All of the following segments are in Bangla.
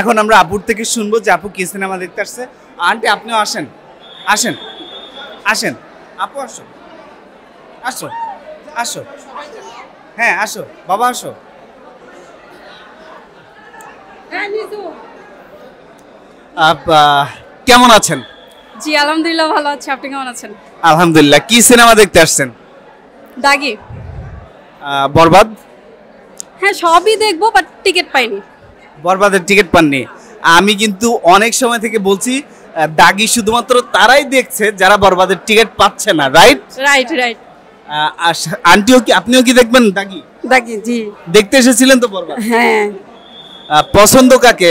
এখন আমরা আপুর থেকে শুনবো যে আপু কি সিনেমা দেখতে আসছে। আন্টি আপনিও আসেন, আসেন আসেন আপু, আসো আসো আসো, হ্যাঁ আসো বাবা আসো। কেমন আছেন? জি আলহামদুলিল্লাহ ভালো আছি, আপনি কেমন আছেন? আলহামদুলিল্লাহ। কি সিনেমা দেখতে আসছেন? দাগি। বরবাদ? হ্যাঁ সবই দেখবো, বাট টিকিট পাইনি। বরবাদের টিকিট পাননি? আমি কিন্তু অনেক সময় থেকে বলছি দাগি শুধুমাত্র তারাই দেখছে যারা বরবাদের টিকিট পাচ্ছে না, রাইট? Right right. আন্টিও কি, আপনিও কি দেখবেন দাগি? দাগি জি দেখতে এসেছিলেন তো বরবাদ? হ্যাঁ। পছন্দ কাকে,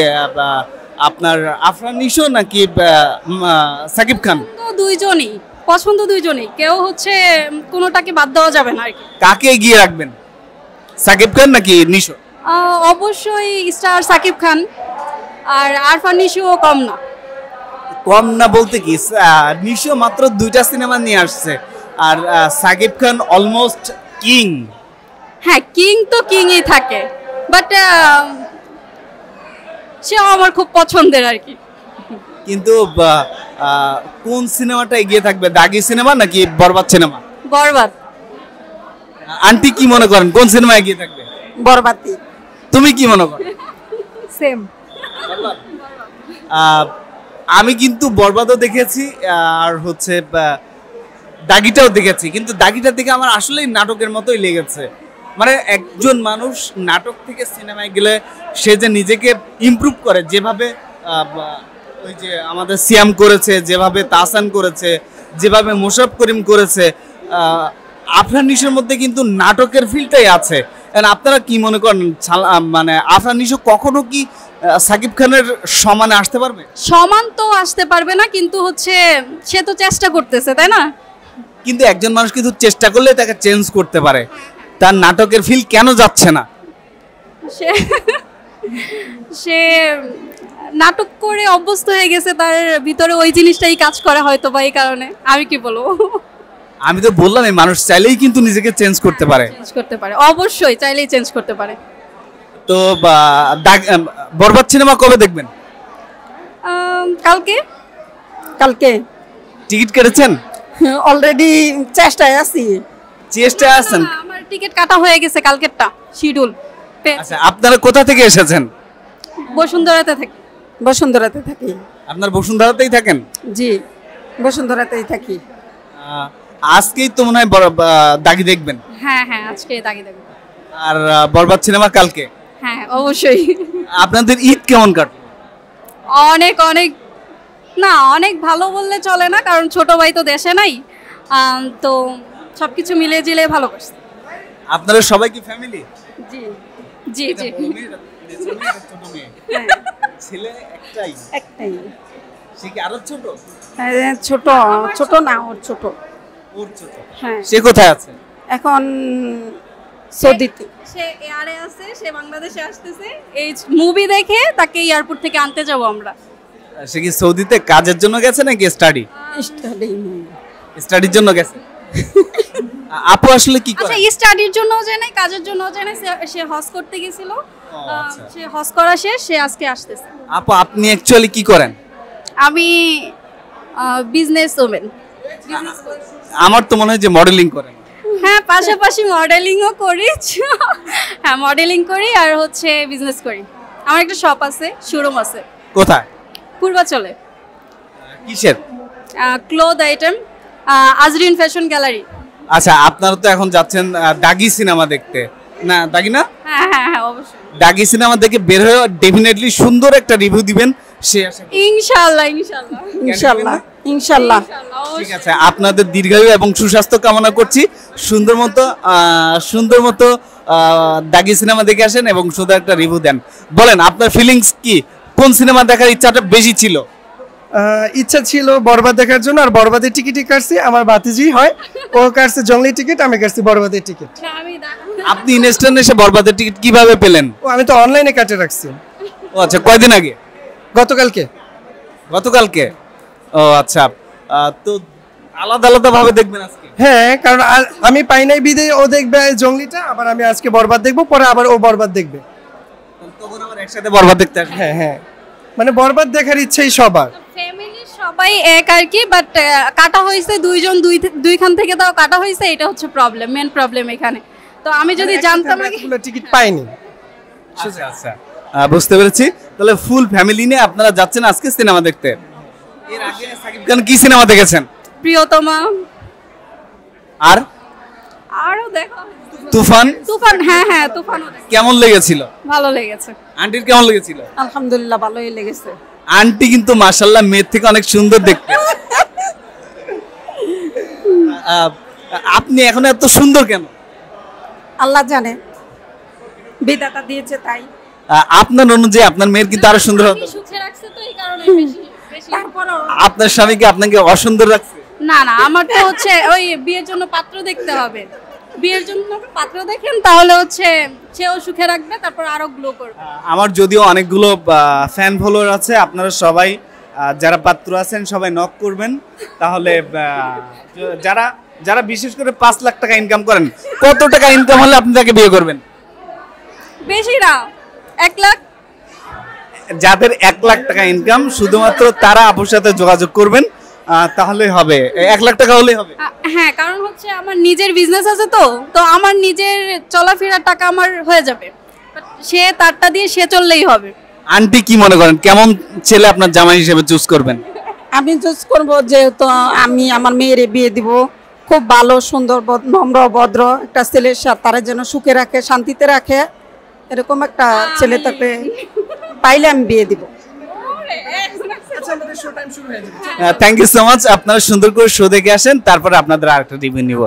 আপনার আফরান নিশো নাকি সাকিব খান? তো দুইজনই পছন্দ, দুইজনই, কেউ হচ্ছে কোনোটাকে বাদ দেওয়া যাবে না আর কি। কাকে এগিয়ে রাখবেন, সাকিব খান নাকি নিশো? অবশ্যই স্টার সাকিব খান, আর আরফান নিশোও কম না। কম না বলতে কি, নিশো মাত্র 2টা সিনেমা নিয়ে আসছে, আর সাকিব খান অলমোস্ট কিং। হ্যাঁ কিং তো কিংই থাকে, বাট সেও আমার খুব পছন্দের আর কি। কিন্তু কোন সিনেমাটা এগিয়ে থাকবে, দাগি সিনেমা নাকি বরবাদ সিনেমা? বরবাদ। আন্টি কি মনে করেন কোন সিনেমা এগিয়ে থাকবে? বরবাদই। তুমি কি মনে করো? সেম। আমি কিন্তু বরবাদও দেখেছি আর হচ্ছে দাগিটাও দেখেছি, কিন্তু দাগিটা দেখে আমার আসলেই নাটকের মতোই লেগেছে। মানে একজন মানুষ নাটক থেকে সিনেমায় গেলে সে যে নিজেকে ইমপ্রুভ করে, যেভাবে ওই যে আমাদের সিয়াম করেছে, যেভাবে তাহসান করেছে, যেভাবে মোশাররফ করিম করেছে, আফরান নিশোর মধ্যে কিন্তু নাটকের ফিলটাই আছে। আপনারা কি মনে করেন, মানে আফরান নিশো কখনো কি সাকিব খানের সমানে আসতে পারবে? সমান তো আসতে পারবে না, কিন্তু হচ্ছে সে তো চেষ্টা করতেছে, তাই না? কিন্তু একজন মানুষ কিন্তু চেষ্টা করলে তাকে চেঞ্জ করতে পারে। তার নাটকের ফিল কেন যাচ্ছে না? সে নাটক করে অভ্যস্ত হয়ে গেছে, তার ভিতরে ওই জিনিসটাই কাজ করে হয়তো, বা এই কারণে। আমি কি বলবো, আমি তো বললাম এই মানুষ চাইলেই কিন্তু নিজেকে চেঞ্জ করতে পারে। চেঞ্জ করতে পারে, অবশ্যই চাইলেই চেঞ্জ করতে পারে। তো বরবাদ সিনেমা কবে দেখবেন? কালকে। কালকে টিকিট কেটেছেন? অলরেডি চেষ্টায় আছি। চেষ্টায় আছেন? আমার টিকিট কাটা হয়ে গেছে, কালকেরটা শিডিউল। আচ্ছা, আপনারা কোথা থেকে এসেছেন? বসুন্ধরাতে থাকি। বসুন্ধরাতে থাকি। আপনার বসুন্ধরাতেই থাকেন? জি বসুন্ধরাতেই থাকি। আজকেই তো মনে হয় দাগি দেখবেন? হ্যাঁ হ্যাঁ আজকে দাগি দেখব। আর বরবাদ সিনেমা কালকে? হ্যাঁ অবশ্যই। আপনাদের ঈদ কেমন কাটলো? অনেক অনেক না, অনেক ভালো বললে চলে না, কারণ ছোট ভাই তো দেশে নাই, তো সবকিছু মিলে জিলে ভালো করছে। আপনারা সবাই কি ফ্যামিলি? জি জি জি। ছেলে একটাই? একটাই। সে কি আরো ছোট? ছোট ছোট না, ওর ছোট। ওর ছোট? হ্যাঁ। সে কোথায় আছে এখন? সৌদিতে। সে এয়ারে আছে, সে বাংলাদেশে আসতেছে, এই মুভি দেখে তাকে এয়ারপোর্ট থেকে আনতে যাব আমরা। সে কি সৌদিতে কাজের জন্য গেছে নাকি স্টাডি? স্টাডি। স্টাডির জন্য গেছে। আপু আসলে কি করে? আচ্ছা, স্টাডির জন্যও যায় না, কাজের জন্যও যায় না, সে হজ করতে গিয়েছিল। সে হজ করা শেষ, সে আজকে আসতেছে। আপু আপনি অ্যাকচুয়ালি কি করেন? আমি বিজনেস ওমেন। আমার তো মনে হয় যে মডেলিং করেন। হ্যাঁ পাশাপাশি মডেলিংও করি। হ্যাঁ মডেলিং করি আর হচ্ছে বিজনেস করি। আমার একটা শপ আছে, শোরুম আছে। কোথায়? পূর্বাচলে। কিসের? Cloth item, Azrin fashion gallery. আচ্ছা, আপনারা তো এখন যাচ্ছেন দাগি সিনেমা দেখতে, না দাগি না? হ্যাঁ হ্যাঁ হ্যাঁ অবশ্যই। দাগি সিনেমা দেখে বের হয়ে ডেফিনেটলি সুন্দর একটা রিভিউ দিবেন সে আশা করি। ইনশাআল্লাহ ইনশাআল্লাহ ইনশাআল্লাহ ইনশাআল্লাহ। ঠিক আছে, আপনাদের দীর্ঘায়ু এবং সুস্বাস্থ্য কামনা করছি। সুন্দর মতো দাগি সিনেমা দেখে আসেন এবং সুন্দর একটা রিভিউ দেন। বলেন আপনার ফিলিংস কি, কোন সিনেমা দেখার ইচ্ছাটা বেশি ছিল? ইচ্ছা ছিল বরবাদ দেখার জন্য, আর বরবাদের টিকিটই কাটছি। আমার ভাতিজি হয়, ও কাটছে জঙ্গলি টিকিট, আমি কাটছি বরবাদের টিকিট। আপনি ইনস্ট্যান্ট এসে বরবাদের টিকিট কিভাবে পেলেন? ও আমি তো অনলাইনে কাটে রাখছি। ও আচ্ছা, কয়দিন আগে? গতকালকে। গতকালকে? ও আচ্ছা, তো আলাদা আলাদা ভাবে দেখবেন আজকে? হ্যাঁ, কারণ আমি পাই নাই বিদে ও দেখবে জঙ্গলিটা, আবার আমি আজকে বরবাদ দেখবো, পরে আবার ও বরবাদ দেখবে। তখন আবার একসাথে বরবাদ দেখতে আসেন। হ্যাঁ হ্যাঁ, মানে বরবাদ দেখার ইচ্ছেই সবার। ফ্যামিলির সবাই এক আর কি, বাট কাটা হয়েছে দুইজন দুইখান থেকে তাও কাটা হয়েছে, এটা হচ্ছে প্রবলেম, মেন প্রবলেম এখানে। তো আমি যদি জানতাম আগে, এতগুলো টিকিট পাইনি। আচ্ছা আচ্ছা, বুঝতে পেরেছি। তাহলে ফুল ফ্যামিলি নিয়ে আপনারা যাচ্ছেন আজকে সিনেমা দেখতে। এর আগে সাকিব খান কি সিনেমা দেখেছেন? প্রিয়তমা, আর আরো দেখো তুফান। তুফান, হ্যাঁ হ্যাঁ তুফানও দেখো। কেমন লেগেছিল? ভালো লেগেছে। আন্টির কেমন লেগেছিল? আলহামদুলিল্লাহ ভালোই লেগেছে। আন্টি কিন্তু মাশাআল্লাহ মেয়ের থেকে অনেক সুন্দর দেখতে। আপনি এখন এত সুন্দর কেন? আল্লাহ জানে, বিধাতা দিয়েছে তাই। আপনার অনুযায়ী আপনার মেয়ের কিন্তু আরো সুন্দর হতো। সুখে রাখছে তো এই কারণে বেশি বেশি। তারপরও আপনার স্বামীকে আপনাকে অসুন্দর রাখছে? না না, আমার তো হচ্ছে ওই বিয়ের জন্য পাত্র দেখতে হবে। বিয়ের জন্য পাত্র দেখেন তাহলে হচ্ছে সেও সুখে রাখবে, তারপর আরো গ্লো করবে। আমার যদিও অনেকগুলো ফ্যান ফলোয়ার আছে, আপনারা সবাই যারা পাত্র আছেন সবাই নক করবেন। তাহলে যারা যারা বিশেষ করে 5 লাখ টাকা ইনকাম করেন, কত টাকা ইনকাম হলে আপনি তাকে বিয়ে করবেন? বেশি না, 1 লাখ। যাদের 1 লাখ টাকা ইনকাম শুধুমাত্র তারা আপুর সাথে যোগাযোগ করবেন, তাহলে হবে। 1 লাখ টাকা হলেই হবে। হ্যাঁ, কারণ হচ্ছে আমার নিজের বিজনেস আছে, তো আমার নিজের চলাফেরার টাকা আমার হয়ে যাবে। But সে তারটা দিয়ে সে চললেই হবে। আন্টি কি মনে করেন কেমন ছেলে আপনার জামাই হিসেবে চুজ করবেন? আমি চুজ করব, যেহেতু আমি আমার মেয়ের বিয়ে দিব, খুব ভালো সুন্দর নম্র ভদ্র একটা ছেলের সাথে, তারা যেন সুখে রাখে, শান্তিতে রাখে, এরকম একটা ছেলে তাকে পাইলে আমি বিয়ে দিব। Thank you so much. আপনারা সুন্দর করে শো দেখে আসেন, তারপরে আপনাদের আরেকটা রিভিউ নিব।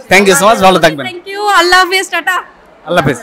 থ্যাংক ইউ সো মাচ, ভালো থাকবেন। থ্যাংক ইউ, আল্লাহ হাফেজ, টাটা। আল্লাহ হাফেজ।